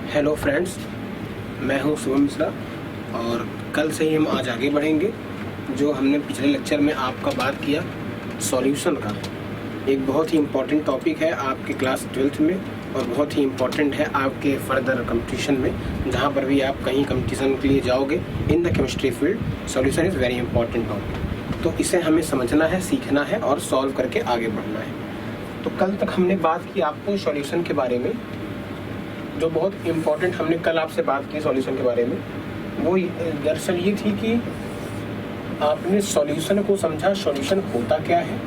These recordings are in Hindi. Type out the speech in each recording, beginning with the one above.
हेलो फ्रेंड्स, मैं हूं शुभम मिश्रा और कल से ही हम आज आगे बढ़ेंगे। जो हमने पिछले लेक्चर में आपका बात किया सॉल्यूशन का, एक बहुत ही इम्पोर्टेंट टॉपिक है आपके क्लास 12th में और बहुत ही इम्पोर्टेंट है आपके फर्दर कंपटीशन में। जहां पर भी आप कहीं कंपटीशन के लिए जाओगे in the chemistry field, solution is very important topic. तो इसे हमें समझना है, सीखना है और सॉल्व करके आगे बढ़ना है। तो कल तक हमने बात की आपको सॉल्यूशन के बारे में, जो बहुत इम्पोर्टेंट हमने कल आपसे बात की सॉल्यूशन के बारे में, वो दरअसल ये थी कि आपने सॉल्यूशन को समझा, सॉल्यूशन होता क्या है।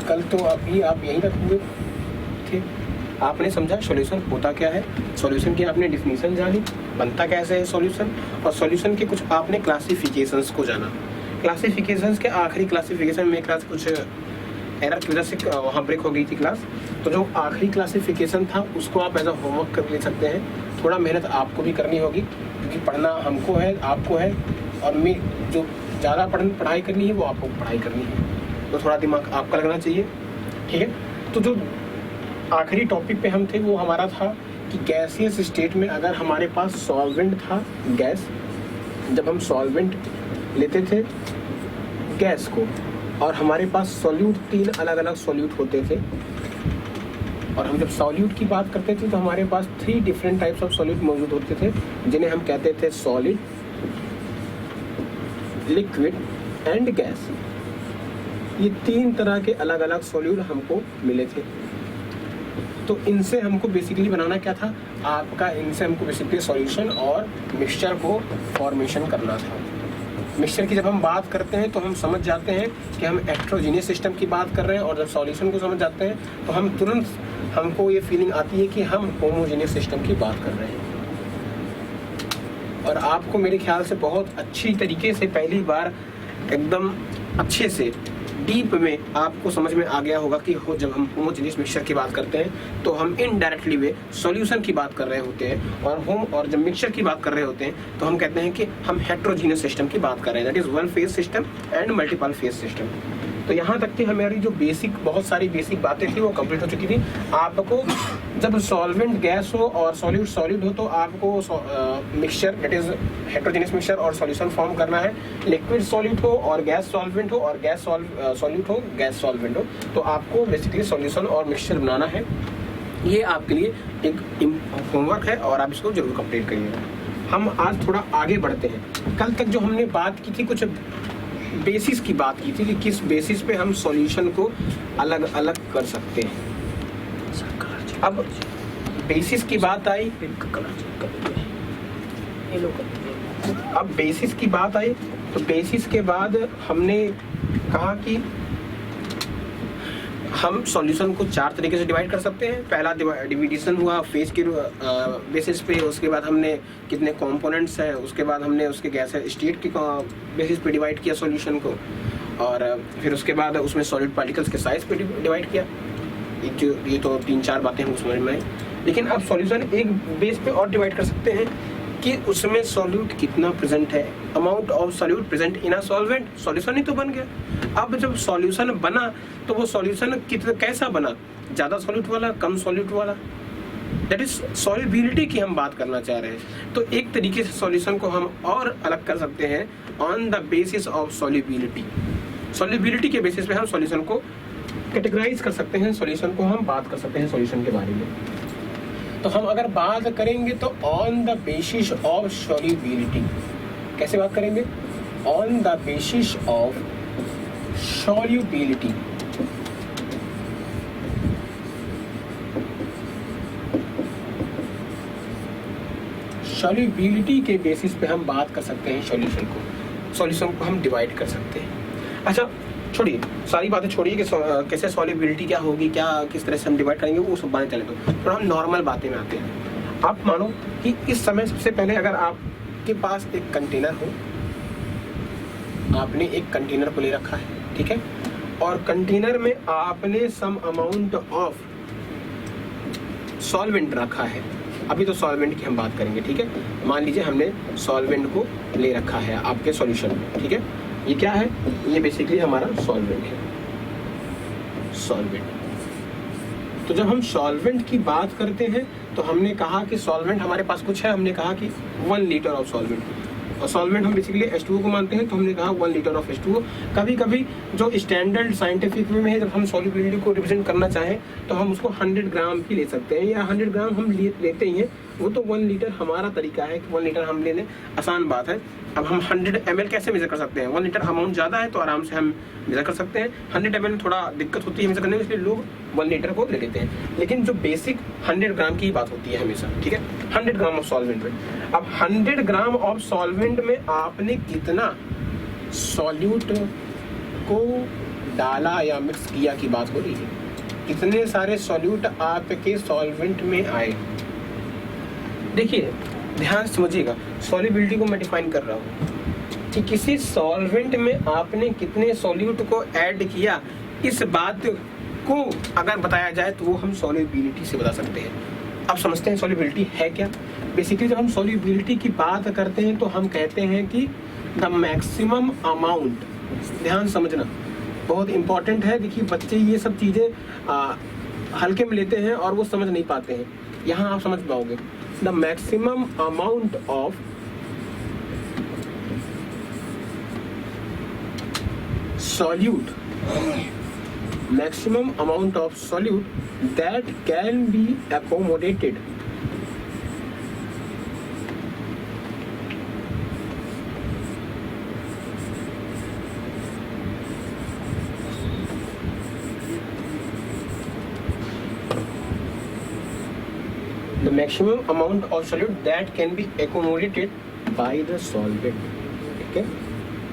कल तो अभी आप यही रख हुए थे, आपने समझा सॉल्यूशन होता क्या है, सॉल्यूशन की आपने डिफिनीशन जानी, बनता कैसे है सॉल्यूशन, और सॉल्यूशन के कुछ आपने क्लासिफिकेशंस को जाना। क्लासिफिकेशंस के आखिरी क्लासिफिकेशन में क्लास कुछ एरर की वजह से वहाँ ब्रेक हो गई थी क्लास, तो जो आखिरी क्लासिफिकेशन था उसको आप एज अ होमवर्क कर ले सकते हैं। थोड़ा मेहनत आपको भी करनी होगी क्योंकि पढ़ना हमको है, आपको है, और मैं जो ज़्यादा पढ़ाई करनी है वो आपको पढ़ाई करनी है, तो थोड़ा दिमाग आपका लगना चाहिए, ठीक है। तो जो आखिरी टॉपिक पे हम थे वो हमारा था कि गैसियस स्टेट में अगर हमारे पास सॉल्वेंट था गैस, जब हम सॉल्वेंट लेते थे गैस को और हमारे पास सॉल्यूट, 3 अलग अलग सॉल्यूट होते थे, और हम जब सॉल्यूट की बात करते थे तो हमारे पास 3 डिफरेंट टाइप्स ऑफ सॉल्यूट मौजूद होते थे, जिन्हें हम कहते थे सॉलिड, लिक्विड एंड गैस। ये 3 तरह के अलग अलग सॉल्यूट हमको मिले थे। तो इनसे हमको बेसिकली बनाना क्या था आपका, इनसे हमको बेसिकली सॉल्यूशन और मिक्सचर को फॉर्मेशन करना था। मिक्सचर की जब हम बात करते हैं तो हम समझ जाते हैं कि हम हेटेरोजेनियस सिस्टम की बात कर रहे हैं, और जब सॉल्यूशन को समझ जाते हैं तो हम तुरंत हमको ये फीलिंग आती है कि हम होमोजेनियस सिस्टम की बात कर रहे हैं। और आपको मेरे ख्याल से बहुत अच्छी तरीके से पहली बार एकदम अच्छे से डीप में आपको समझ में आ गया होगा कि जब हम होमोजेनियस मिक्सचर की बात करते हैं तो हम इनडायरेक्टली वे सॉल्यूशन की बात कर रहे होते हैं, और जब मिक्सचर की बात कर रहे होते हैं तो हम कहते हैं कि हम हेटेरोजेनियस सिस्टम की बात कर रहे हैं, that is one phase system and multiple phase system. तो यहाँ तक कि हमारी जो बहुत सारी बेसिक बातें थी वो कंप्लीट हो चुकी थी। आपको जब सॉल्वेंट गैस हो और सॉल्यूट सॉलिड हो तो आपको mixture, that is heterogeneous mixture और सॉल्यूशन फॉर्म करना है। लिक्विड सॉल्यूट हो और गैस सॉल्वेंट हो, और गैस सॉल्यूट हो गैस सॉल्वेंट हो, तो आपको बेसिकली सॉल्यूशन और मिक्सचर बनाना है। ये आपके लिए एक होमवर्क है और आप इसको जरूर कंप्लीट करिएगा। हम आज थोड़ा आगे बढ़ते हैं। कल तक जो हमने बात की थी, कुछ बेसिस की बात की थी कि किस बेसिस पे हम सॉल्यूशन को अलग अलग कर सकते हैं। अब बेसिस की बात आई, अब बेसिस की बात आई तो बेसिस के बाद हमने कहा कि हम सॉल्यूशन को 4 तरीके से डिवाइड कर सकते हैं। पहला डिविडेशन हुआ फेज के बेसिस पे, उसके बाद हमने कितने कंपोनेंट्स हैं, उसके बाद हमने उसके गैस स्टेट के बेसिस पे डिवाइड किया सॉल्यूशन को, और फिर उसके बाद उसमें सॉलिड पार्टिकल्स के साइज पे डिवाइड किया। ये तो 3-4 बातें हम समझ में आई। लेकिन अब सॉल्यूशन एक बेस पे और डिवाइड कर सकते हैं कि उसमें सॉल्यूट कितना प्रेजेंट है, amount of solute present in a solvent. Solution ही तो बन गया। अब जब सॉल्यूशन बना तो वो सॉल्यूशन कैसा बना, ज़्यादा सॉल्यूट वाला, कम सॉल्यूट वाला, दैट इज सॉल्युबिलिटी की हम बात करना चाह रहे हैं। तो एक तरीके से सॉल्यूशन को हम और अलग कर सकते हैं on the basis of solubility. Solubility के बेसिस पे हम सॉल्यूशन को कैटेगराइज कर सकते हैं, सॉल्यूशन को हम बात कर सकते हैं सॉल्यूशन के बारे में। तो हम अगर बात करेंगे तो on the basis of solubility, कैसे बात करेंगे, on the basis of solubility. Solubility के बेसिस पे हम बात कर सकते हैं सॉल्यूशन को हम डिवाइड कर सकते हैं। अच्छा छोड़िए, सारी बातें छोड़िए कि कैसे सॉल्युबिलिटी क्या होगी, क्या किस तरह से हम डिवाइड करेंगे, वो सब बातें चले। तो थोड़ा हम नॉर्मल बातें में आते हैं। आप मानो कि इस समय सबसे पहले अगर आपके पास एक कंटेनर हो, आपने एक कंटेनर को ले रखा है, ठीक है, और कंटेनर में आपने सम अमाउंट ऑफ सॉल्वेंट रखा है। अभी तो सॉल्वेंट की हम बात करेंगे, ठीक है। मान लीजिए हमने सॉल्वेंट को ले रखा है आपके सॉल्यूशन में, ठीक है। ये क्या है, ये बेसिकली हमारा सॉल्वेंट है, सॉल्वेंट। तो जब हम सॉल्वेंट की बात करते हैं तो हमने कहा कि सॉल्वेंट हमारे पास कुछ है, हमने कहा कि 1 लीटर ऑफ सॉल्वेंट, और सॉल्वेंट हम बेसिकली H2O को मानते हैं, तो हमने कहा 1 लीटर ऑफ H2O। कभी कभी जो स्टैंडर्ड साइंटिफिक वे में है, जब हम सॉल्युबिलिटी को रिप्रेजेंट करना चाहें तो हम उसको 100 ग्राम भी ले सकते हैं, या 100 ग्राम हम लेते ही हैं, वो तो 1 लीटर हमारा तरीका है कि 1 लीटर हम ले लें, आसान बात है। अब हम 100 ml कैसे मेजर कर सकते हैं? 1 लीटर अमाउंट ज़्यादा है तो आराम से हम मेजर कर सकते हैं, 100 ml में थोड़ा दिक्कत होती है मेजर करने में, इसलिए लोग 1 लीटर को ले लेते हैं। लेकिन जो बेसिक 100 ग्राम की बात होती है हमेशा, ठीक है, 100 ग्राम ऑफ सॉल्वेंट में। अब 100 ग्राम ऑफ सॉल्वेंट में आपने कितना सॉल्यूट को डाला या मिक्स किया की बात हो रही है। कितने सारे सॉल्यूट आपके सॉल्वेंट में आए। देखिए ध्यान समझिएगा, सॉल्युबिलिटी को मैं डिफाइन कर रहा हूँ कि किसी सॉल्वेंट में आपने कितने सॉल्यूट को ऐड किया, इस बात को अगर बताया जाए तो वो हम सॉल्युबिलिटी से बता सकते हैं। अब समझते हैं सॉल्युबिलिटी है क्या। बेसिकली जब हम सॉल्युबिलिटी की बात करते हैं तो हम कहते हैं कि द मैक्सिमम अमाउंट, ध्यान समझना बहुत इंपॉर्टेंट है। देखिए बच्चे ये सब चीज़ें हल्के में लेते हैं और वो समझ नहीं पाते हैं, यहाँ आप समझ पाओगे। The maximum amount of solute, maximum amount of solute that can be accommodated the maximum amount of solute that can be accommodated by the solvent, ठीक है।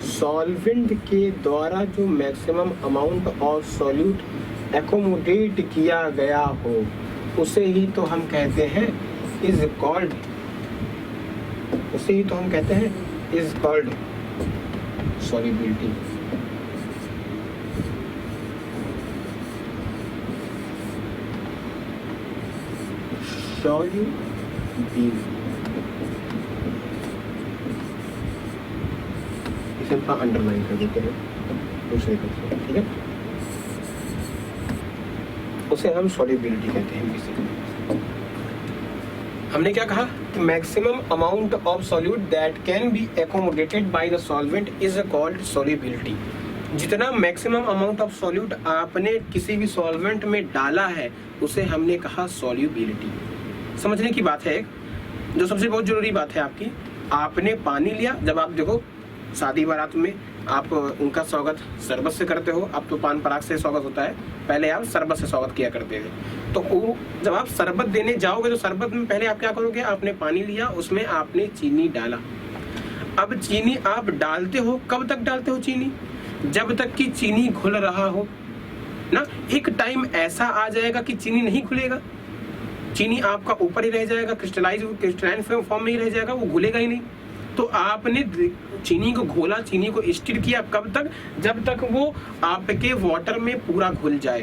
सॉल्वेंट के द्वारा जो maximum amount of solute accommodate किया गया हो उसे ही तो हम कहते हैं इज कॉल्ड, उसे ही तो हम कहते हैं इज कॉल्ड सॉल्युबिलिटी। सॉल्युबिलिटी इसे हम अंडरलाइन कर देते हैं दूसरे तरफ, ठीक है, उसे हम सॉल्युबिलिटी कहते हैं बेसिकली। हमने क्या कहा कि maximum amount of solute that can B accommodated by the solvent is called solubility. जितना मैक्सिमम अमाउंट ऑफ सॉल्यूट आपने किसी भी सॉल्वेंट में डाला है उसे हमने कहा सॉल्युबिलिटी। समझने की बात है, जो सबसे बहुत जरूरी बात है आपकी, आपने पानी लिया। जब आप देखो शादी बारात में आप उनका स्वागत शरबत से करते हो, अब तो पान पराग से स्वागत होता है, पहले आप शरबत से स्वागत किया करते थे। तो जब आप शरबत देने जाओगे तो शरबत में पहले आप क्या करोगे, आपने पानी लिया, उसमें आपने चीनी डाला। अब चीनी आप डालते हो, कब तक डालते हो चीनी? जब तक कि चीनी घुल रहा हो ना। एक टाइम ऐसा आ जाएगा कि चीनी नहीं घुलेगा, चीनी आपका ऊपर ही रह जाएगा, क्रिस्टलाइन फॉर्म में ही रह जाएगा, वो घुलेगा ही नहीं। तो आपने चीनी को घोला, चीनी को स्टिर किया, कब तक? जब तक वो आपके वाटर में पूरा घुल जाए।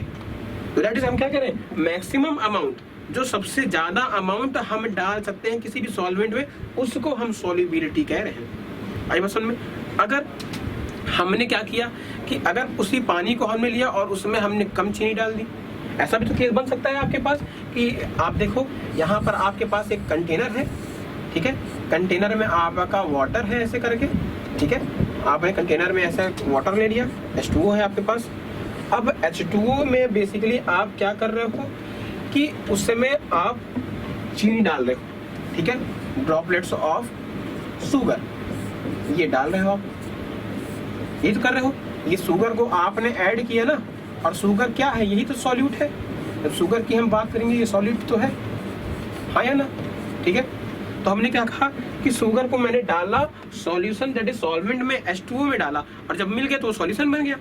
तो दैट इज हम क्या करें, मैक्सिमम अमाउंट, जो सबसे ज्यादा अमाउंट हम डाल सकते हैं किसी भी सॉल्वेंट में, उसको हम सॉल्युबिलिटी कह रहे हैं। आई बात समझ में? अगर हमने क्या किया कि अगर उसी पानी को हमने लिया और उसमें हमने कम चीनी डाल दी, ऐसा भी तो केस बन सकता है आपके पास कि आप देखो यहाँ पर आपके पास एक कंटेनर है, ठीक है, कंटेनर में आपका वाटर है ऐसे करके, ठीक है, आपने कंटेनर में ऐसे वाटर ले लिया, H2O है आपके पास। अब H2O में बेसिकली आप क्या कर रहे हो कि उसमें आप चीनी डाल रहे हो, ठीक है, ड्रॉपलेट्स ऑफ शुगर ये डाल रहे हो आप, ये तो कर रहे हो। ये शुगर को आपने ऐड किया ना, और शुगर क्या है, यही तो सॉल्यूट है। जब शुगर की हम बात करेंगे ये सॉल्यूट तो है, हाँ या ना, ठीक है। तो हमने क्या कहा कि शुगर को मैंने डाला सॉल्यूशन दैट इज सॉल्वेंट में, H2O में डाला, और जब मिल गया तो सॉल्यूशन बन गया।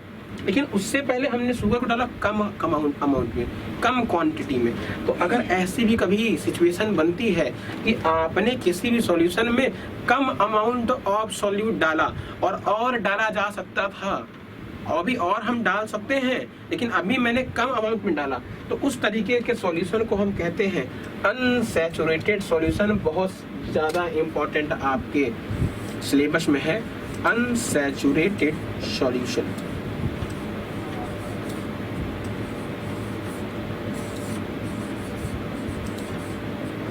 लेकिन उससे पहले हमने शुगर को डाला कम अमाउंट में, कम क्वांटिटी में। तो अगर ऐसी भी कभी सिचुएशन बनती है कि आपने किसी भी सॉल्यूशन में कम अमाउंट ऑफ सॉल्यूट डाला और डाला जा सकता था, और हम डाल सकते हैं, लेकिन अभी मैंने कम अमाउंट में डाला, तो उस तरीके के सॉल्यूशन को हम कहते हैं अनसैचुरेटेड सॉल्यूशन। बहुत ज़्यादा इम्पोर्टेंट आपके सिलेबस में है अनसैचुरेटेड सॉल्यूशन।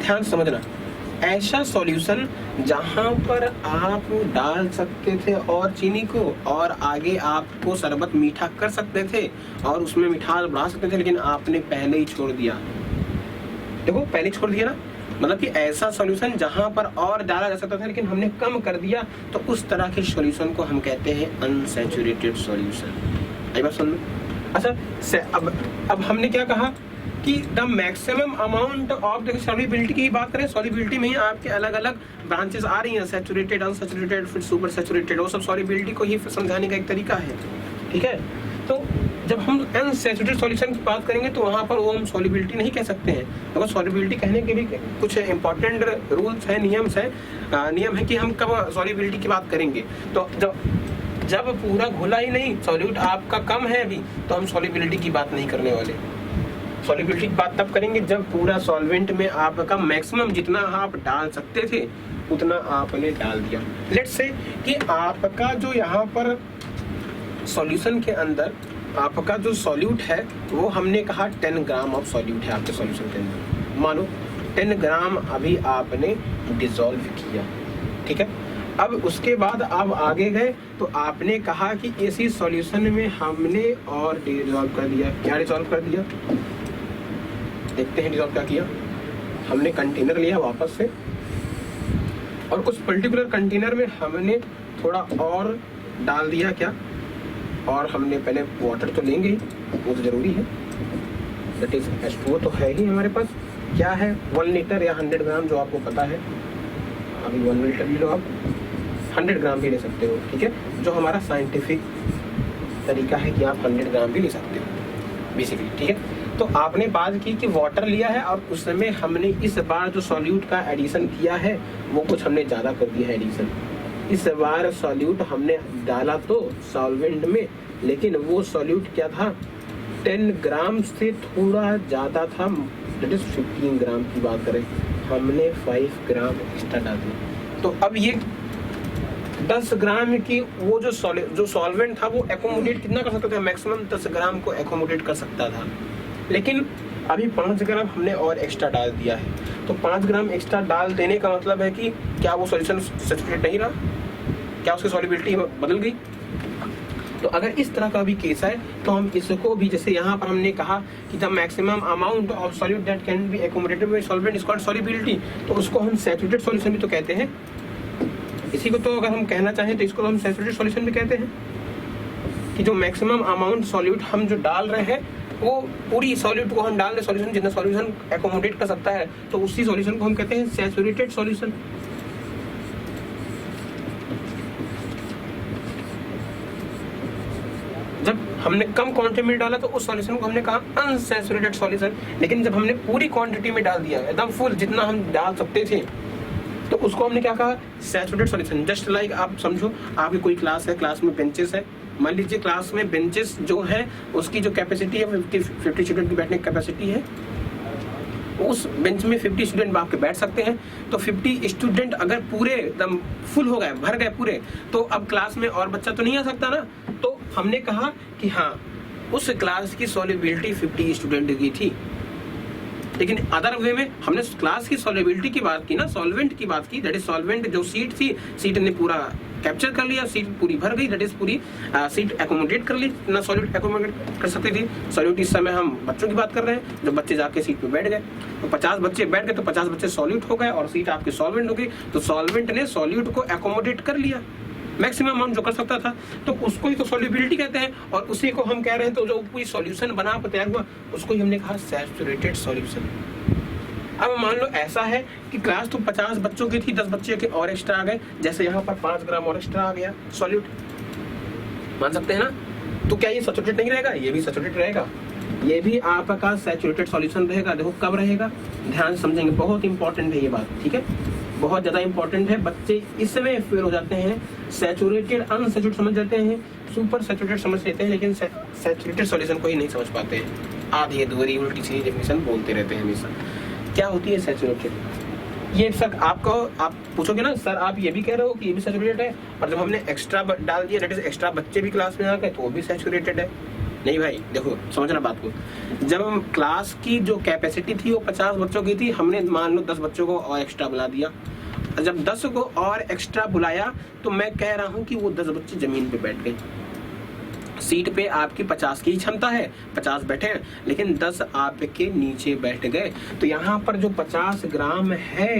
ध्यान समझना, ऐसा सॉल्यूशन जहां पर आप डाल सकते थे और चीनी को, और आगे आपको शरबत मीठा कर सकते थे और उसमें मिठास बढ़ा सकते थे, लेकिन आपने पहले ही छोड़ दिया। देखो पहले छोड़ दिया ना, मतलब कि ऐसा सॉल्यूशन जहां पर और डाला जा सकता था लेकिन हमने कम कर दिया, तो उस तरह के सॉल्यूशन को हम कहते हैं अनसैचुरेटेड सॉल्यूशन। एक बार सुन लो। अच्छा अब हमने क्या कहा कि the maximum amount of the solubility की बात करें, सॉल्युबिलिटी में ही आपके अलग अलग ब्रांचेस आ रही हैं, सैचुरेटेड, अनसैचुरेटेड, फिर सुपर सैचुरेटेड, वो सब सॉल्युबिलिटी को ही समझाने का एक तरीका है, ठीक है। तो जब हम अनसैचुरेटेड सॉल्यूशन की बात करेंगे तो वहाँ पर वो हम सॉल्युबिलिटी नहीं कह सकते हैं, अगर सॉल्युबिलिटी कहने के भी कुछ इंपॉर्टेंट रूल्स हैं, नियम है कि हम कब सॉल्युबिलिटी की बात करेंगे। तो जब पूरा घुला ही नहीं, सॉल्यूट आपका कम है अभी, तो हम सॉल्युबिलिटी की बात नहीं करने वाले। सॉल्युबिलिटी की बात तब करेंगे जब पूरा सॉल्वेंट में आपका मैक्सिमम जितना आप डाल सकते थे उतना आपने डाल दिया। लेट्स से कि आपका जो यहाँ पर सॉल्यूशन के अंदर आपका जो सॉल्यूट है वो हमने कहा 10 ग्राम ऑफ सॉल्यूट है आपके सॉल्यूशन के अंदर, मानो 10 ग्राम अभी आपने डिसॉल्व किया, ठीक है। अब उसके बाद आप आगे गए तो आपने कहा कि इसी सॉल्यूशन में हमने और डिसॉल्व कर दिया। क्या डिसॉल्व कर दिया, देखते हैं डिसॉल्व क्या किया। हमने कंटेनर लिया वापस से और उस पर्टिकुलर कंटेनर में हमने थोड़ा और डाल दिया, क्या, और हमने पहले वाटर तो लेंगे ही, वो तो जरूरी है, दैट इज H2O तो है ही हमारे पास। क्या है 1 लीटर या 100 ग्राम जो आपको पता है, अभी 1 लीटर ले लो आप, 100 ग्राम भी ले सकते हो, ठीक है, जो हमारा साइंटिफिक तरीका है कि आप 100 ग्राम भी ले सकते हो बेसिकली, ठीक है। तो आपने बात की कि वाटर लिया है और उस समय हमने इस बार जो सॉल्यूट का एडिशन किया है वो कुछ हमने ज़्यादा कर दिया है एडिशन। इस बार सॉल्यूट हमने डाला तो सॉल्वेंट में, लेकिन वो सॉल्यूट क्या था, 10 ग्राम से थोड़ा ज़्यादा था, दैट इज 15 ग्राम की बात करें, हमने 5 ग्राम एक्स्ट्रा डाल दिया। तो अब ये 10 ग्राम की वो जो सॉल्वेंट था वो एकोमोडेट कितना कर सकता था, मैक्सिमम 10 ग्राम को एकोमोडेट कर सकता था, लेकिन अभी 5 ग्राम हमने और एक्स्ट्रा डाल दिया है। तो 5 ग्राम एक्स्ट्रा डाल देने का मतलब है कि क्या वो सॉल्यूशन सैचुरेट नहीं रहा, क्या उसकी सॉल्युबिलिटी बदल गई। तो अगर इस तरह का भी केस है तो हम इसको भी, जैसे यहाँ पर हमने कहा कि the maximum amount of solute that can B accommodated bye solvent is called solubility, तो उसको हम सैचुरेटेड सॉल्यूशन भी तो कहते हैं। इसी को तो अगर हम कहना चाहें तो इसको हम सैचुरेटेड सॉल्यूशन भी कहते हैं कि जो मैक्सिमम अमाउंट सॉल्यूट हम जो डाल रहे हैं वो पूरी सॉल्यूट को हम डाल रहे, सॉल्यूशन जितना सॉल्यूशन एकोमोडेट कर सकता है, तो उसी सॉल्यूशन को हम कहते हैं सैचुरेटेड सॉल्यूशन। जब हमने कम क्वांटिटी में डाला तो उस सॉल्यूशन को हमने कहा अनसैचुरेटेड सॉल्यूशन, लेकिन जब हमने पूरी क्वांटिटी में डाल दिया एकदम फुल जितना हम डाल सकते थे तो उसको हमने क्या कहा, सैचुरेटेड सॉल्यूशन। जस्ट लाइक आप समझो आपकी कोई क्लास है, क्लास में बेंचेस है, मान लीजिए क्लास में बेंचेस जो है उसकी जो कैपेसिटी है 50 स्टूडेंट की बैठने की कैपेसिटी है, उस बेंच में 50 स्टूडेंट आपके बैठ सकते हैं। तो 50 स्टूडेंट अगर पूरे एकदम फुल हो गए, भर गए पूरे, तो अब क्लास में और बच्चा तो नहीं आ सकता ना। तो हमने कहा कि हाँ उस क्लास की सॉल्युबिलिटी 50 स्टूडेंट की थी, लेकिन अदर वे में हमने क्लास की सॉल्युबिलिटी की बात की ना, सॉल्वेंट की बात की, दैट इज सॉल्वेंट जो सीट थी, सीट ने पूरा कैप्चर कर लिया, सीट पूरी भर गई, दैट इज पूरी सीट एकोमोडेट कर ली ना, सॉल्यूट एकोमोडेट कर सकती थी। सॉल्यूट इस समय हम बच्चों की बात कर रहे हैं, जब बच्चे जाके सीट पे बैठ गए तो 50 बच्चे बैठ गए तो 50 बच्चे सॉल्यूट हो गए और सीट आपकी सॉल्वेंट हो गई, तो सॉल्वेंट ने सॉल्यूट को एकोमोडेट कर लिया मैक्सिमम अमाउंट जो कर सकता था, तो उसको ही तो सॉल्युबिलिटी कहते हैं और उसी को हम कह रहे हैं। तो जो कोई सॉल्यूशन बना तैयार हुआ उसको ही हमने कहा सैचुरेटेड सॉल्यूशन। अब मान लो ऐसा है कि क्लास तो 50 बच्चों की थी, 10 बच्चे के और एक्स्ट्रा आ गए, जैसे यहाँ पर 5 ग्राम और एक्स्ट्रा आ गया सॉल्यूट, मान सकते हैं ना। तो क्या ये सैचुरेटेड नहीं रहेगा, ये भी सैचुरेटेड रहेगा, ये भी आपका सैचुरेटेड सॉल्यूशन रहेगा। देखो कब रहेगा, ध्यान से समझेंगे, बहुत इंपॉर्टेंट है ये बात, ठीक है, बहुत ज़्यादा इंपॉर्टेंट है। बच्चे इसमें फेल हो जाते हैं, सैचुरेटेड अनसैचुरेटेड समझ जाते हैं, सुपर सैचुरेटेड समझ लेते हैं, लेकिन सैचुरेटेड सॉल्यूशन को ही नहीं समझ पाते हैं, आधी अधूरी उल्टी सीधी डेफिनेशन बोलते रहते हैं हमेशा। क्या होती है सैचुरेटेड, ये सर आपको आप पूछोगे ना सर आप ये भी कह रहे हो कि ये भी सैचुरेटेड है, और जब हमने एक्स्ट्रा डाल दिया दैट इज एक्स्ट्रा बच्चे भी क्लास में आ गए तो वो भी सैचुरेटेड है, नहीं भाई देखो समझना बात को, जब हम क्लास की जो कैपेसिटी थी वो 50 बच्चों की थी, हमने मान लो 10 बच्चों को और एक्स्ट्रा बुला दिया। जब 10 को और एक्स्ट्रा बुलाया तो मैं कह रहा हूँ कि वो 10 बच्चे जमीन पे बैठ गए। सीट पे आपकी 50 की क्षमता है, 50 बैठे हैं, लेकिन 10 आपके नीचे बैठ गए। तो यहाँ पर जो 50 ग्राम है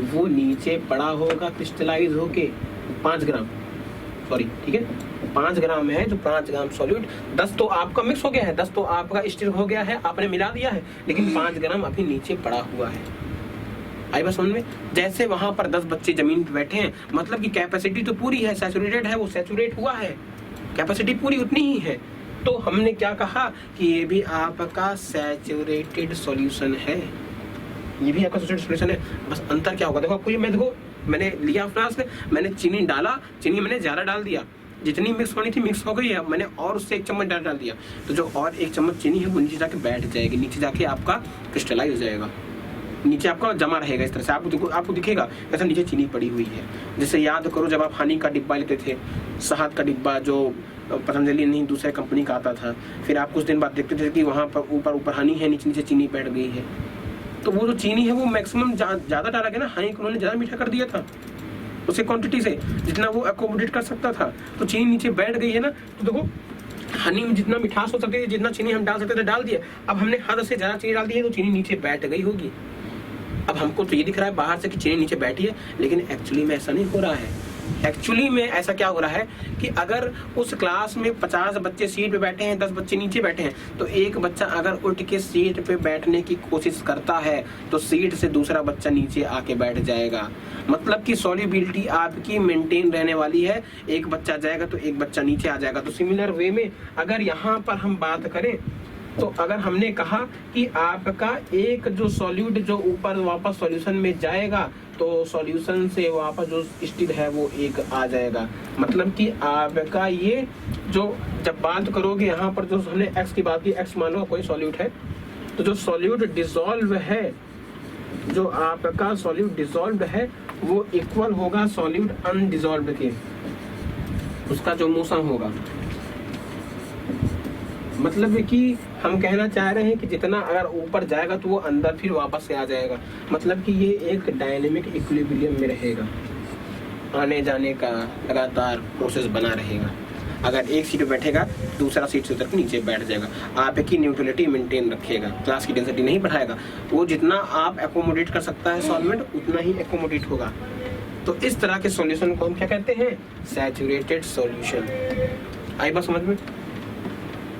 वो नीचे पड़ा होगा क्रिस्टलाइज होके 5 ग्राम, सॉरी ठीक है 5 ग्राम है, जो 5 ग्राम सॉल्यूट, 10 तो आपका मिक्स हो गया है, 10 तो आपका स्टिर हो गया है, आपने मिला दिया है, लेकिन 5 ग्राम अभी नीचे पड़ा हुआ है। आई बात समझ में? जैसे वहां पर 10 बच्चे जमीन पे बैठे हैं, मतलब कि कैपेसिटी तो पूरी है, सैचुरेटेड है, वो सैचुरेट हुआ है, कैपेसिटी पूरी उतनी ही है। तो हमने क्या कहा कि ये भी आपका सैचुरेटेड सॉल्यूशन है, ये भी आपका सैचुरेटेड सॉल्यूशन है। बस अंतर क्या होगा देखो आपको, ये मैं देखो मैंने लिया फ्लास्क, मैंने चीनी डाला, चीनी मैंने ज़्यादा डाल दिया, जितनी मिक्स होनी थी मिक्स हो गई है, मैंने और उससे 1 चम्मच डाल दिया, तो जो और 1 चम्मच चीनी है वो नीचे जाके बैठ जाएगी, नीचे जाके आपका क्रिस्टलाइज हो जाएगा, नीचे आपका जमा रहेगा इस तरह से। आपको दिखेगा जैसे नीचे चीनी पड़ी हुई है। जैसे याद करो जब आप हनी का डिब्बा लेते थे, शहद का डिब्बा जो पतंजलि नहीं दूसरे कंपनी का आता था, फिर आप कुछ दिन बाद देखते थे कि वहाँ पर ऊपर हनी है, नीचे नीचे चीनी बैठ गई है। तो वो जो चीनी है वो मैक्सिमम ज़्यादा डाला गया ना, हनी को उन्होंने ज़्यादा मीठा कर दिया था उसी क्वांटिटी से जितना वो अकोमोडेट कर सकता था, तो चीनी नीचे बैठ गई है ना। तो देखो हनी में जितना मिठास हो सकती है, जितना चीनी हम डाल सकते थे डाल दिया, अब हमने हद से ज़्यादा चीनी डाल दी है तो चीनी नीचे बैठ गई होगी। अब हमको तो ये दिख रहा है बाहर से कि चीनी नीचे बैठी है, लेकिन एक्चुअली में ऐसा नहीं हो रहा है। एक्चुअली में ऐसा क्या हो रहा है कि अगर उस क्लास में 50 बच्चे सीट पे बैठे हैं, 10 बच्चे नीचे बैठे हैं, तो एक बच्चा अगर उठ के सीट पे बैठने की कोशिश करता है तो सीट से दूसरा बच्चा नीचे आके बैठ जाएगा, मतलब कि सॉल्युबिलिटी आपकी मेंटेन रहने वाली है। एक बच्चा जाएगा तो एक बच्चा नीचे आ जाएगा। तो सिमिलर वे में अगर यहाँ पर हम बात करें तो अगर हमने कहा कि आपका एक जो सॉल्यूट जो ऊपर वापस सॉल्यूशन में जाएगा तो सॉल्यूशन से वापस जो स्टिर है वो एक आ जाएगा, मतलब कि आपका ये जो जब बात करोगे यहाँ पर जो हमने x की बात की, x मान लो कोई सॉल्यूट है, तो जो सॉल्यूट डिसॉल्व है, जो आपका सॉल्यूट डिसॉल्व है वो इक्वल होगा सॉल्यूट अनडिसॉल्व के, उसका जो मोशन होगा। मतलब कि हम कहना चाह रहे हैं कि जितना अगर ऊपर जाएगा तो वो अंदर फिर वापस से आ जाएगा, मतलब कि ये एक डायनेमिक इक्विलिब्रियम में रहेगा, आने जाने का लगातार प्रोसेस बना रहेगा। अगर एक सीट पे बैठेगा दूसरा सीट से उतर के नीचे बैठ जाएगा, आपकी न्यूट्रलिटी मेंटेन रखेगा, क्लास की डेंसिटी नहीं बढ़ाएगा, वो जितना आप एकोमोडेट कर सकता है सॉल्वेंट उतना ही एकोमोडेट होगा। तो इस तरह के सॉल्यूशन को हम क्या कहते हैं? Saturated solution. आई बात समझ में?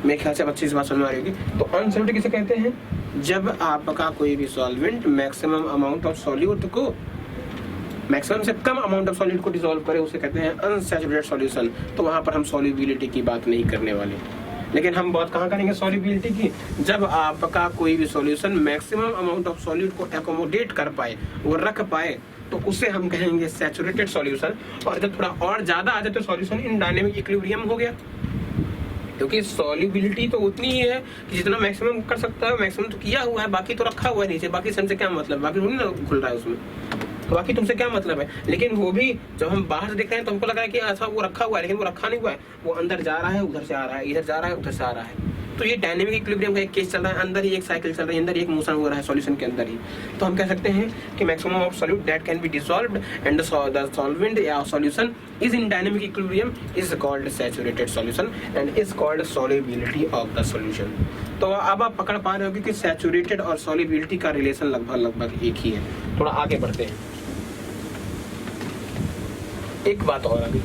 मेरे ख्याल से अच्छी इस बात समझ में आ रही होगी। तो अनसैचुरेटेड किसे कहते हैं? जब आपका कोई भी solvent maximum amount of solute को, मैक्सिमम से कम अमाउंट ऑफ सॉल्यूट को डिसॉल्व करे, उसे कहते हैं अनसैचुरेटेड सॉल्यूशन। तो वहाँ पर हम सॉल्युबिलिटी की बात नहीं करने वाले, लेकिन हम बात कहाँ करेंगे सॉल्युबिलिटी की? जब आपका कोई भी solution maximum amount of solute को एकोमोडेट कर पाए, वो रख पाए, तो उसे हम कहेंगे सैचुरेटेड सॉल्यूशन। और जब थोड़ा और ज़्यादा आ जाए तो सॉल्यूशन इन डायनेमिक इक्विलिब्रियम हो गया, क्योंकि सॉल्युबिलिटी तो उतनी ही है कि जितना मैक्सिमम कर सकता है मैक्सिमम तो किया हुआ है, बाकी तो रखा हुआ है नीचे, बाकी से क्या मतलब, बाकी नहीं ना खुल रहा है उसमें, तो बाकी तुमसे क्या मतलब है। लेकिन वो भी जब हम बाहर से देख रहे हैं तो हमको लग रहा है कि अच्छा वो रखा हुआ है, लेकिन वो रखा नहीं हुआ है, वो अंदर जा रहा है, उधर से आ रहा है, इधर जा रहा है, उधर से आ रहा है। तो ये डायनेमिक इक्विलिब्रियम का एक केस चल रहा है, अंदर ही एक साइकिल चल रही है, अंदर ही एक मोशन हो रहा है सॉल्यूशन के अंदर ही। तो हम कह सकते हैं कि maximum of solute that can be dissolved and the solvent या solution is in dynamic equilibrium is called saturated solution and is called solubility of the solution. तो अब आप पकड़ पा रहे हो कि सैचुरेटेड और सॉल्युबिलिटी का रिलेशन लगभग एक ही है। थोड़ा आगे बढ़ते हैं, एक बात और अभी,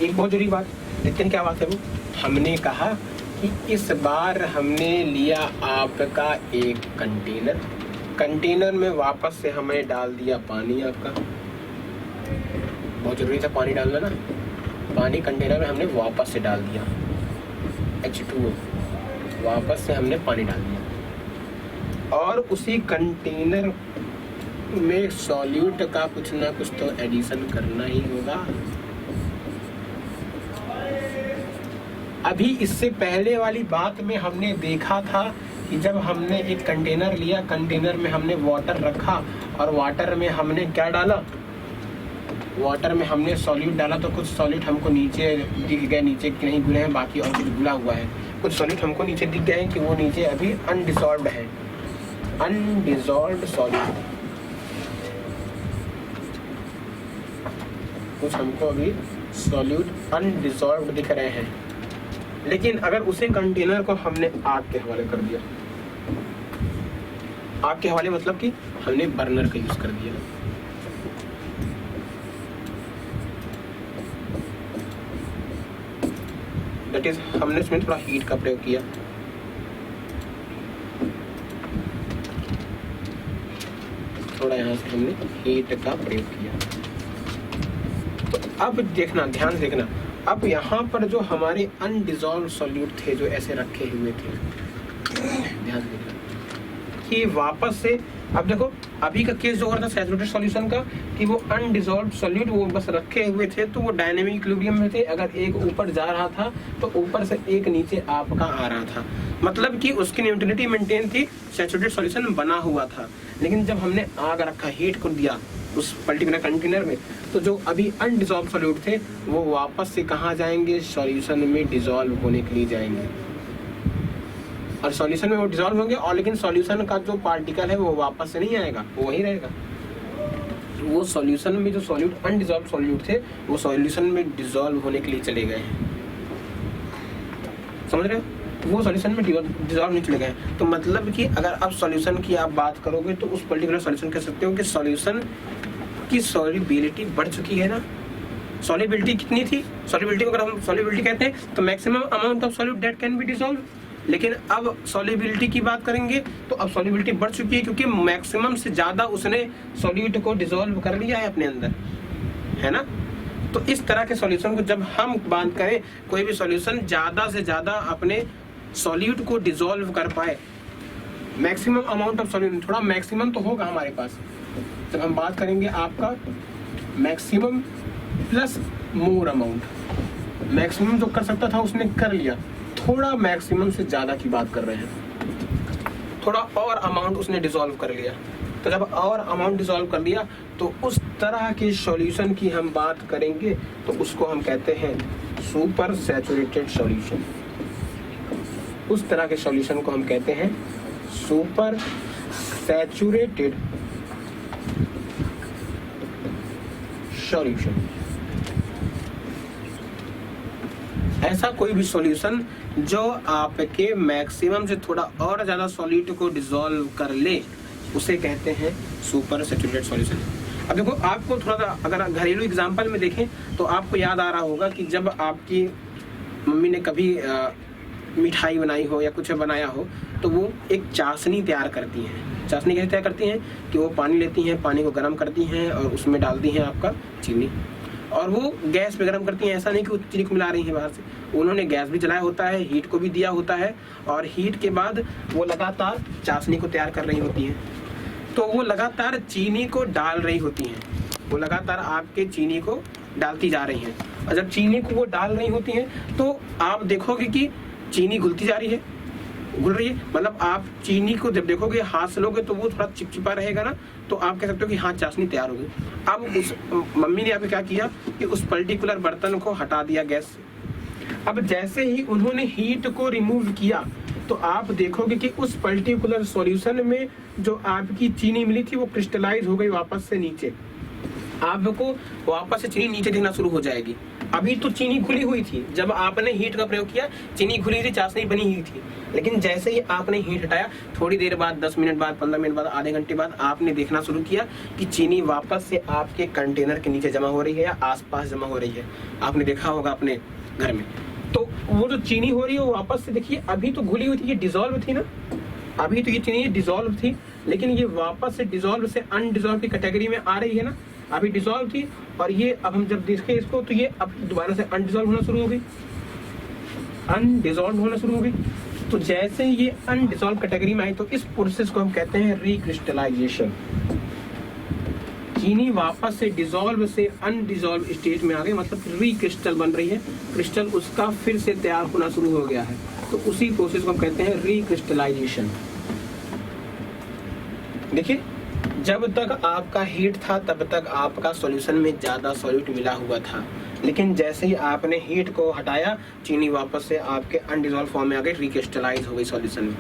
एक बहुत जरूरी बात, लेकिन क्या बात है वो, हमने कहा कि इस बार हमने लिया आपका एक कंटेनर में वापस से हमने डाल दिया पानी। आपका बहुत जरूरी था पानी डालना ना, पानी कंटेनर में हमने वापस से डाल दिया, H2O वापस से हमने पानी डाल दिया, और उसी कंटेनर में सॉल्यूट का कुछ ना कुछ तो एडिशन करना ही होगा। अभी इससे पहले वाली बात में हमने देखा था कि जब हमने एक कंटेनर लिया, कंटेनर में हमने वाटर रखा और वाटर में हमने क्या डाला, वाटर में हमने सॉल्यूट डाला, तो कुछ सॉल्यूट हमको नीचे दिख गए, नीचे नहीं घुले हैं, बाकी और कुछ घुला हुआ है, कुछ सॉलिड हमको नीचे दिख गए हैं कि वो नीचे अभी अनडिसॉल्व्ड है, अनडिसॉल्व्ड सॉलिड। कुछ हमको अभी सॉल्यूट अनडिसॉल्व्ड दिख रहे हैं, लेकिन अगर उसी कंटेनर को हमने आग के हवाले कर दिया, आग के हवाले मतलब कि हमने बर्नर का यूज कर दिया, दैट इज हमने इसमें थोड़ा हीट का प्रयोग किया, थोड़ा यहाँ से हमने हीट का प्रयोग किया। तो अब देखना, ध्यान देखना, अब यहाँ पर जो हमारे अनडिसॉल्व्ड सॉल्यूट थे जो ऐसे रखे हुए थे, ध्यान देखना कि वापस से, अब देखो अभी का केस जो हो रहा था सैचुरेटेड सॉल्यूशन का कि वो अनडिसॉल्व्ड सॉल्यूट वो बस रखे हुए थे, तो वो डायनेमिक इक्विलिब्रियम में थे। अगर एक ऊपर जा रहा था तो ऊपर से एक नीचे आपका आ रहा था, मतलब कि उसकी न्यूट्रलिटी मेंटेन थी, सैचुरेटेड सॉल्यूशन बना हुआ था। लेकिन जब हमने आग रखा, हीट कर दिया उस पर्टिकुलर कंटेनर में, तो जो अभी अनडिसॉल्व सॉल्यूट थे वो वापस से कहाँ जाएंगे, सॉल्यूशन में डिसॉल्व होने के लिए जाएंगे, और सॉल्यूशन में वो डिसॉल्व होंगे, और लेकिन सॉल्यूशन का जो पार्टिकल है वो वापस से नहीं आएगा, वो वही रहेगा। वो सॉल्यूशन में जो सॉल्यूट अनडिसॉल्व सॉल्यूट थे वो सॉल्यूशन में डिसॉल्व होने के लिए चले गए, समझ रहे हो, वो सॉल्यूशन में डिसॉल्व नहीं चले गए। तो मतलब कि अगर आप सॉल्यूशन की आप बात करोगे तो उस पर्टिकुलर सॉल्यूशन कह सकते हो कि सॉल्यूशन की सॉल्युबिलिटी बढ़ चुकी है ना। सॉल्युबिलिटी कितनी थी, सॉल्युबिलिटी को अगर हम सॉल्युबिलिटी कहते हैं तो maximum amount of solute that can B dissolve, लेकिन अब सॉल्युबिलिटी की बात करेंगे तो अब सॉल्युबिलिटी बढ़ चुकी है क्योंकि मैक्सिमम से ज्यादा उसने सॉल्यूट को डिसॉल्व कर लिया है अपने अंदर, है ना। तो इस तरह के सॉल्यूशन को जब हम बात करें, कोई भी सॉल्यूशन ज्यादा से ज्यादा अपने सॉल्यूट को डिसॉल्व कर पाए, मैक्सिमम अमाउंट ऑफ सॉल्यूट, थोड़ा मैक्सिमम तो होगा हमारे पास, जब हम बात करेंगे आपका maximum plus more amount, maximum जो कर सकता था उसने कर लिया, थोड़ा मैक्सिमम से ज्यादा की बात कर रहे हैं, थोड़ा और अमाउंट उसने डिसॉल्व कर लिया। तो जब और अमाउंट डिसॉल्व कर लिया तो उस तरह के सॉल्यूशन की हम बात करेंगे तो उसको हम कहते हैं सुपर सैचुरेटेड सॉल्यूशन। उस तरह के सॉल्यूशन को हम कहते हैं सुपर सैचुरेटेड सॉल्यूशन। ऐसा कोई भी सॉल्यूशन जो आपके मैक्सिमम से थोड़ा और ज्यादा सॉल्यूट को डिसॉल्व कर ले उसे कहते हैं सुपर सैचुरेटेड सॉल्यूशन। अब देखो, आपको थोड़ा सा अगर घरेलू एग्जांपल में देखें तो आपको याद आ रहा होगा कि जब आपकी मम्मी ने कभी मिठाई बनाई हो या कुछ बनाया हो तो वो एक चाशनी तैयार करती हैं। चाशनी कैसे तैयार करती हैं कि वो पानी लेती हैं, पानी को गर्म करती हैं और उसमें डालती हैं आपका चीनी, और वो गैस पे गर्म करती हैं। ऐसा नहीं कि वो चीनी को मिला रही हैं बाहर से, उन्होंने गैस भी जलाया होता है, हीट को भी दिया होता है, और हीट के बाद वो लगातार चाशनी को तैयार कर रही होती हैं। तो वो लगातार चीनी को डाल रही होती हैं, वो लगातार आपके चीनी को डालती जा रही हैं, और जब चीनी को वो डाल रही होती हैं तो आप देखोगे कि चीनी घुलती जा रही है, घुल रही है, मतलब आप चीनी को जब देखोगे हाथ से लोगे तो वो थोड़ा चिपचिपा रहेगा ना, तो आप कह सकते हो कि हाँ चाशनी तैयार हो गई। अब उस मम्मी ने यहाँ पे क्या किया कि उस पर्टिकुलर बर्तन को हटा दिया गैस से। अब जैसे ही उन्होंने हीट को रिमूव किया तो आप देखोगे कि उस पर्टिकुलर सॉल्यूशन में जो आपकी चीनी मिली थी वो क्रिस्टलाइज हो गई वापस से नीचे, आपको वापस से चीनी नीचे दिखना शुरू हो जाएगी। अभी तो चीनी घुली हुई थी, जब आपने हीट का प्रयोग किया चीनी घुली थी, चाशनी बनी हुई थी, लेकिन जैसे ही आपने हीट हटाया थोड़ी देर बाद, 10 मिनट बाद, 15 मिनट बाद, आधे घंटे बाद आपने देखना शुरू किया कि चीनी वापस से आपके कंटेनर के नीचे जमा हो रही है या आसपास जमा हो रही है। आपने देखा होगा अपने घर में, तो वो जो चीनी हो रही है वो वापस से देखिए, अभी तो घुली हुई थी, ये डिसॉल्व थी ना, अभी तो ये चीनी डिसॉल्व थी, लेकिन ये वापस से डिसॉल्व से अनडिसॉल्व की कैटेगरी में आ रही है ना। अभी डिसॉल्व थी और ये अब हम जब देखें इसको तो ये अब दोबारा से अनडिसॉल्व होना शुरू हो गई, अनडिसॉल्व होना शुरू हो गई। तो जैसे ये अनडिसॉल्व कैटेगरी में आई तो इस प्रोसेस को हम कहते हैं रिक्रिस्टलाइजेशन। चीनी वापस से डिसॉल्व से अनडिसॉल्व स्टेट में आ गई, मतलब रिक्रिस्टल बन रही है, क्रिस्टल उसका फिर से तैयार होना शुरू हो गया है, तो उसी प्रोसेस को हम कहते हैं रिक्रिस्टलाइजेशन। देखिए, जब तक आपका हीट था तब तक आपका सॉल्यूशन में ज़्यादा सॉल्यूट मिला हुआ था, लेकिन जैसे ही आपने हीट को हटाया चीनी वापस से आपके अनडिजॉल्व फॉर्म में आ गई, रिक्रिस्टलाइज हो गई सॉल्यूशन में।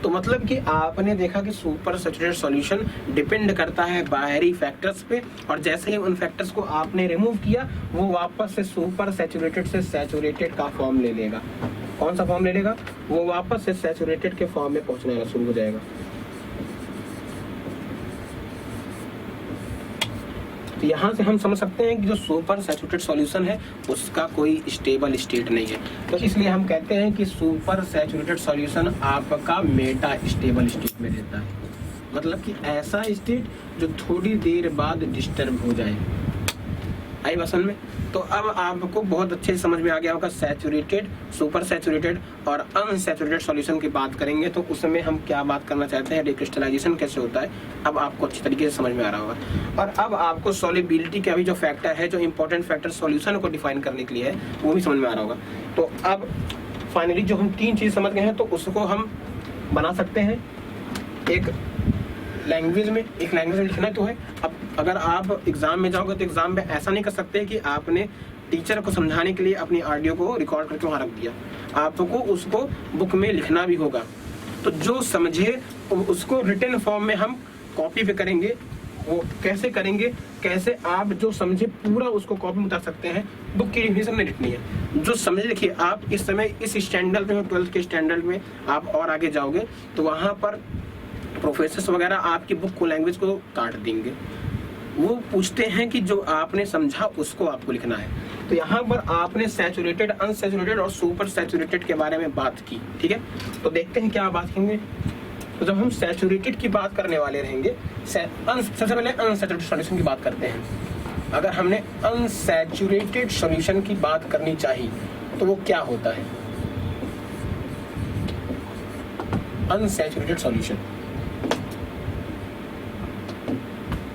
तो मतलब कि आपने देखा कि सुपर सैचुरेटेड सॉल्यूशन डिपेंड करता है बाहरी फैक्टर्स पे, और जैसे ही उन फैक्टर्स को आपने रिमूव किया वो वापस से सुपर सैचुरेटेड से सैचुरेटेड का फॉर्म ले लेगा। कौन सा फॉर्म ले लेगा? वो वापस से सैचुरेटेड के फॉर्म में पहुंचना शुरू हो जाएगा। तो यहाँ से हम समझ सकते हैं कि जो सुपर सैचुरेटेड सॉल्यूशन है उसका कोई स्टेबल स्टेट नहीं है, तो इसलिए हम कहते हैं कि सुपर सैचुरेटेड सॉल्यूशन आपका मेटा स्टेबल स्टेट में रहता है। मतलब कि ऐसा स्टेट जो थोड़ी देर बाद डिस्टर्ब हो जाए। आई बात समझ में? तो अब आपको बहुत अच्छे से समझ में आ गया होगा सैचुरेटेड, सुपर सैचुरेटेड और अनसैचुरेटेड सॉल्यूशन की बात करेंगे तो उसमें हम क्या बात करना चाहते हैं, रिक्रिस्टलाइजेशन कैसे होता है, अब आपको अच्छी तरीके से समझ में आ रहा होगा। और अब आपको सॉल्युबिलिटी का भी जो फैक्टर है, जो इंपॉर्टेंट फैक्टर सॉल्यूशन को डिफाइन करने के लिए है, वो भी समझ में आ रहा होगा। तो अब फाइनली जो हम 3 चीज़ समझ गए हैं तो उसको हम बना सकते हैं एक लैंग्वेज में लिखना तो है। अब अगर आप एग्जाम में जाओगे तो एग्जाम में ऐसा नहीं कर सकते कि आपने टीचर को समझाने के लिए अपनी ऑडियो को रिकॉर्ड करके वहाँ रख दिया, आपको उसको बुक में लिखना भी होगा। तो जो समझे उसको रिटन फॉर्म में हम कॉपी पे करेंगे। वो कैसे करेंगे, कैसे आप जो समझे पूरा उसको कॉपी में उतार सकते हैं, बुक की डिफिनेशन नहीं लिखनी है। जो समझे लिखिए। आप इस समय इस स्टैंडर्ड में, 12th के स्टैंडर्ड में आप और आगे जाओगे तो वहाँ पर प्रोफेसर्स वगैरह आपकी बुक को, लैंग्वेज को काट देंगे। वो पूछते हैं कि जो आपने समझा उसको आपको लिखना है। तो यहाँ पर आपने सैचुरेटेड, अनसैचुरेटेड और सुपर सैचुरेटेड के बारे में बात की, ठीक है। तो देखते हैं क्या बात करेंगे। तो जब हम सैचुरेटेड की बात करने वाले रहेंगे, सबसे पहले अनसैचुरेटेड सॉल्यूशन की बात करते हैं। अगर हमने अनसैचुरेटेड सॉल्यूशन की बात करनी चाहिए तो वो क्या होता है? अनसैचुरेटेड सॉल्यूशन,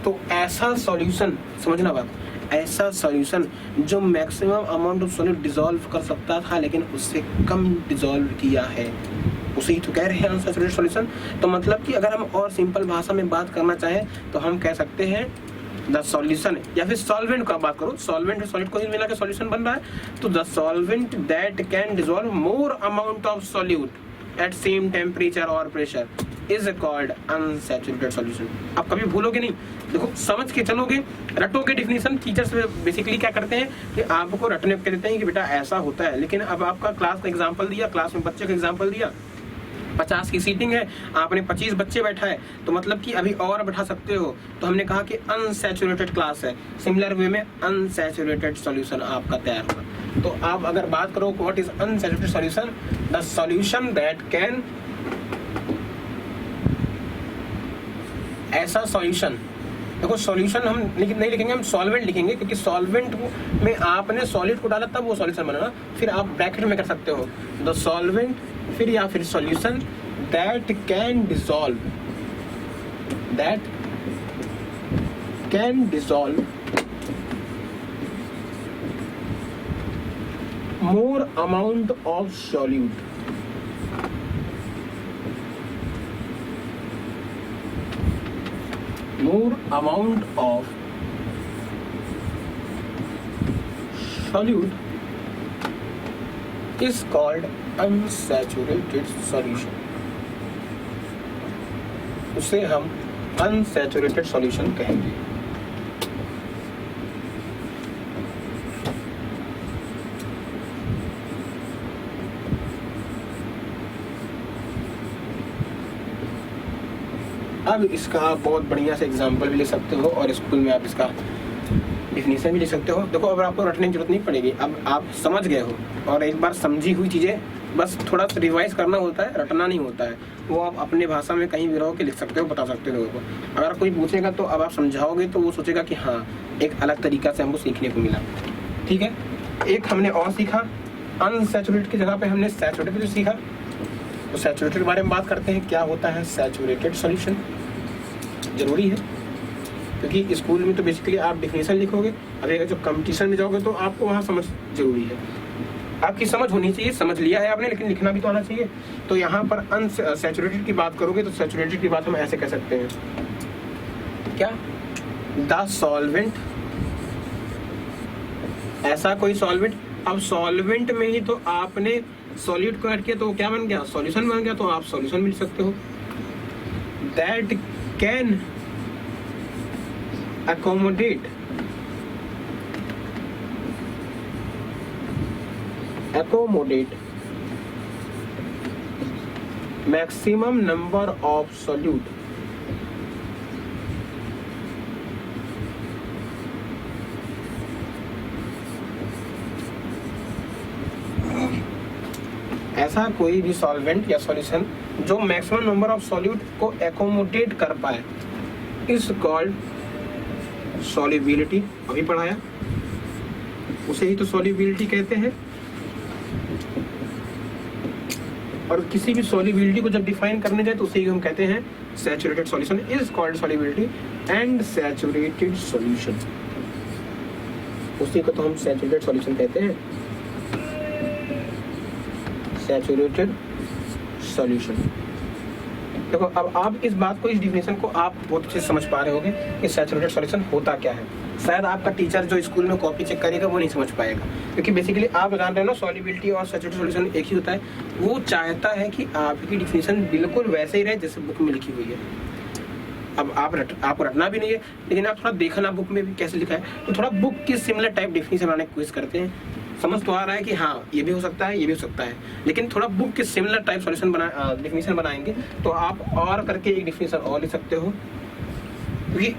तो ऐसा सॉल्यूशन, समझना बात, ऐसा सॉल्यूशन जो maximum amount of solute dissolve कर सकता था लेकिन उससे कम डिसॉल्व किया है, उसे ही तो कह रहे हैं अनसैचुरेटेड सॉल्यूशन। तो मतलब कि अगर हम और सिंपल भाषा में बात करना चाहें तो हम कह सकते हैं द सॉल्यूशन, या फिर सॉल्वेंट का बात करो, सॉल्वेंट और सॉलिड को ही मिला के सॉल्यूशन बन रहा है। तो the solvent that can dissolve more amount of solute at same temperature और pressure is called unsaturated solution. आप कभी भूलोगे नहीं, देखो समझ के चलोगे, रटोगे डिफिनीशन। टीचर्स बेसिकली क्या करते हैं कि आपको रटने के देते हैं कि बेटा ऐसा होता है, लेकिन अब आपका क्लास का एग्जांपल दिया, क्लास में बच्चे का एग्जांपल दिया, 50 की सीटिंग है, आपने 25 बच्चे बैठा है, तो मतलब कि अभी और बैठा सकते हो। तो हमने कहा कि अनसैचुरेटेड क्लास है, सिमिलर वे में अनसैचुरेटेड सॉल्यूशन आपका तैयार हुआ। तो आप अगर बात करो what is unsaturated solution, the solution that can, ऐसा सॉल्यूशन, देखो सॉल्यूशन हम नहीं लिखेंगे, हम सॉल्वेंट लिखेंगे, क्योंकि सॉल्वेंट में आपने सॉलिड को डाला तब वो सॉल्यूशन बना। फिर आप ब्रैकेट में कर सकते हो द सॉल्वेंट, फिर या फिर solution that can dissolve, that can dissolve more amount of solute, more amount of solute is called unsaturated solution। उसे हम unsaturated solution कहेंगे। अब इसका बहुत बढ़िया से एग्जाम्पल भी ले सकते हो और स्कूल में आप इसका डिफिनीशन भी ले सकते हो। देखो अब आपको रटने की जरूरत नहीं पड़ेगी, अब आप समझ गए हो और एक बार समझी हुई चीज़ें बस थोड़ा सा रिवाइज करना होता है, रटना नहीं होता है। वो आप अपने भाषा में कहीं भी रहो के लिख सकते हो, बता सकते हो लोगों को। अगर कोई पूछेगा तो अब आप समझाओगे तो वो सोचेगा कि हाँ एक अलग तरीका से हमको सीखने को मिला, ठीक है। एक हमने और सीखा, अनसैचुरेटेड की जगह पे हमने सैचुरेटेड सीखा। तो सैचुरेटेड के बारे में बात करते हैं, क्या होता है सैचुरेटेड सॉल्यूशन, जरूरी है क्योंकि स्कूल में तो बेसिकली आप डिफिनेशन लिखोगे, अगर जो कंपटीशन में जाओगे तो आपको वहाँ समझ जरूरी है, आपकी समझ होनी चाहिए। समझ लिया है आपने लेकिन लिखना भी तो आना चाहिए। तो यहाँ पर अनसैचुरेटेड की बात करोगे तो सैचुरेटेड की बात हम ऐसे कह सकते हैं, क्या, द सॉल्वेंट, ऐसा कोई सॉल्वेंट। अब सॉल्वेंट में ही तो आपने सॉल्यूट को ऐड किया तो क्या बन गया, सॉल्यूशन बन गया, तो आप सॉल्यूशन मिल सकते हो। That can accommodate maximum number of solute ऐसा कोई भी सॉल्वेंट या सॉल्यूशन जो मैक्सिमम नंबर ऑफ सॉल्यूट को एकोमोडेट कर पाए इज कॉल्ड सॉल्युबिलिटी। अभी पढ़ाया, उसे ही तो सॉल्युबिलिटी कहते हैं। और किसी भी सॉल्युबिलिटी को जब डिफाइन करने जाए तो उसे ही हम कहते हैं saturated solution is called solubility and saturated solution, उसी को तो हम सैचुरेटेड सॉल्यूशन कहते हैं, सैचुरेटेड सॉल्यूशन। देखो अब आप इस बात को, इस डिफिनेशन को आप बहुत अच्छे से समझ पा रहे होंगे कि सैचुरेटेड सॉल्यूशन होता क्या है। शायद आपका टीचर जो स्कूल में कॉपी चेक करेगा वो नहीं समझ पाएगा, क्योंकि बेसिकली आप जान रहे हो ना सॉल्युबिलिटी और सैचुरेटेड सॉल्यूशन एक ही होता है। वो चाहता है कि आपकी डिफिनेशन बिल्कुल वैसे ही रहे जैसे बुक में लिखी हुई है। अब आपको रटना भी नहीं है, लेकिन आप थोड़ा देखना बुक में भी कैसे लिखा है, तो थोड़ा बुक की सिमिलर टाइप डिफिनेशन बनाने की कोशिश करते हैं। समझ तो आ रहा है कि हाँ ये भी हो सकता है, ये भी हो सकता है, लेकिन थोड़ा बुक के सिमिलर टाइप सॉल्यूशन डिफिनेशन बनाएंगे तो आप और करके एक डिफिनेशन और लिख सकते हो। क्योंकि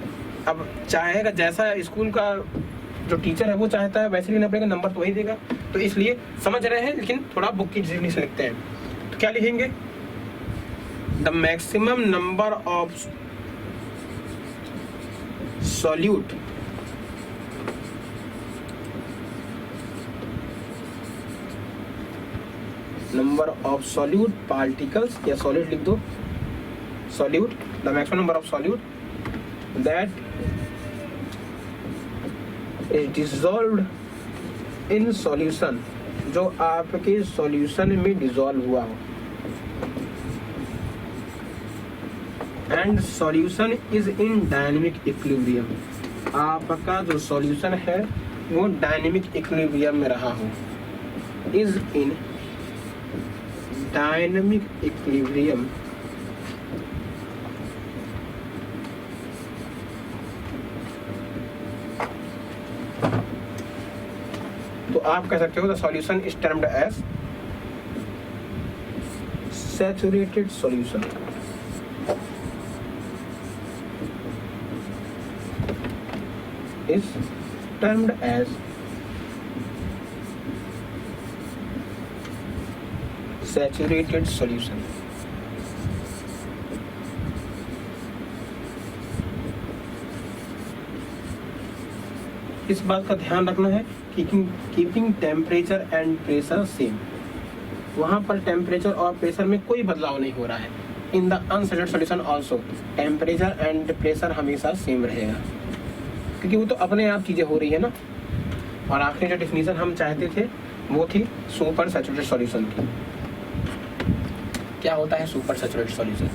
अब चाहेगा जैसा स्कूल का जो टीचर है वो चाहता है वैसे लिखना पड़ेगा, नंबर तो वही देगा, तो इसलिए समझ रहे हैं, लेकिन थोड़ा बुक की डिफिनेशन लिखते हैं। तो क्या लिखेंगे, the maximum number of solute number of solute particles, या सॉल्यूट लिख दो, solute, the maximum number of solute that is dissolved in solution, जो आपके सॉल्यूशन में डिसॉल्व हुआ हो, and solution is in dynamic equilibrium, आपका जो सॉल्यूशन है वो डायनेमिक इक्विलिब्रियम में रहा हो, इज इन डायनेमिक इक्विलिब्रियम, तो आप कह सकते हो the solution is termed as saturated solution. Is termed as saturated solution. इस बात का ध्यान रखना है कि keeping temperature and pressure same, वहां पर टेम्परेचर और प्रेशर में कोई बदलाव नहीं हो रहा है। In the unsaturated solution also temperature and pressure हमेशा सेम रहेगा, क्योंकि वो तो अपने आप चीजें हो रही है ना। और आखिरी जो डेफिनेशन हम चाहते थे वो थी सुपर सैचुरेटेड सॉल्यूशन की। क्या होता है सुपर सैचुरेटेड सॉल्यूशन?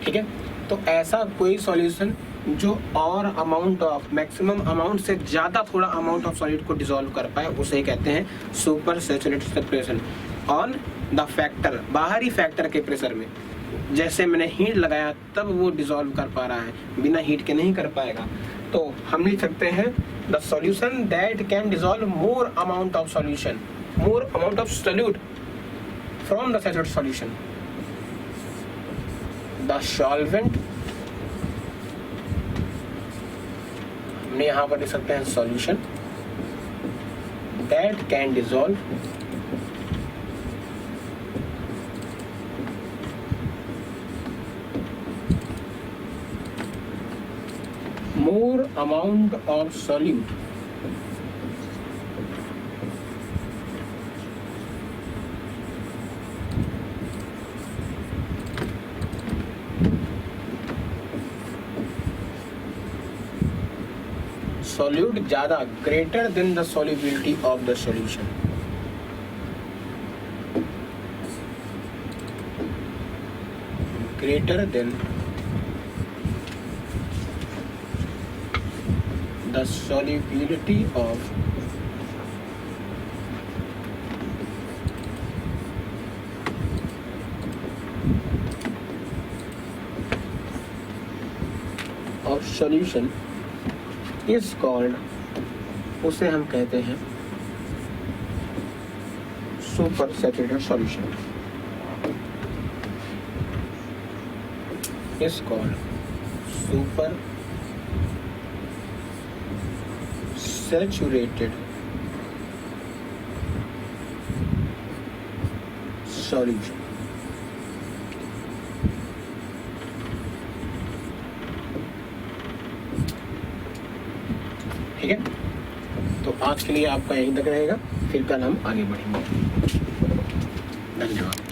ठीक है, तो ऐसा कोई सॉल्यूशन जो और अमाउंट ऑफ मैक्सिमम अमाउंट से ज़्यादा थोड़ा अमाउंट ऑफ सॉलिड को डिसॉल्व कर पाए उसे कहते हैं super saturated solution on the factor, बाहरी फैक्टर के प्रेशर में। जैसे मैंने हीट लगाया तब वो डिसॉल्व कर पा रहा है, बिना हीट के नहीं कर पाएगा। तो हम लिख सकते हैं the solution that can dissolve more amount of solution, more amount of solute from the saturated solution. The solvent, हमने यहाँ पर लिख सकते हैं solution that can dissolve more amount of solute solute ज़्यादा, greater than the solubility of the solution. Greater than the solubility of solution is called, उसे हम कहते हैं super saturated solution. is called super saturated solution। ठीक है, तो आज के लिए आपका यहीं तक रहेगा, फिर कल हम आगे बढ़ेंगे। धन्यवाद।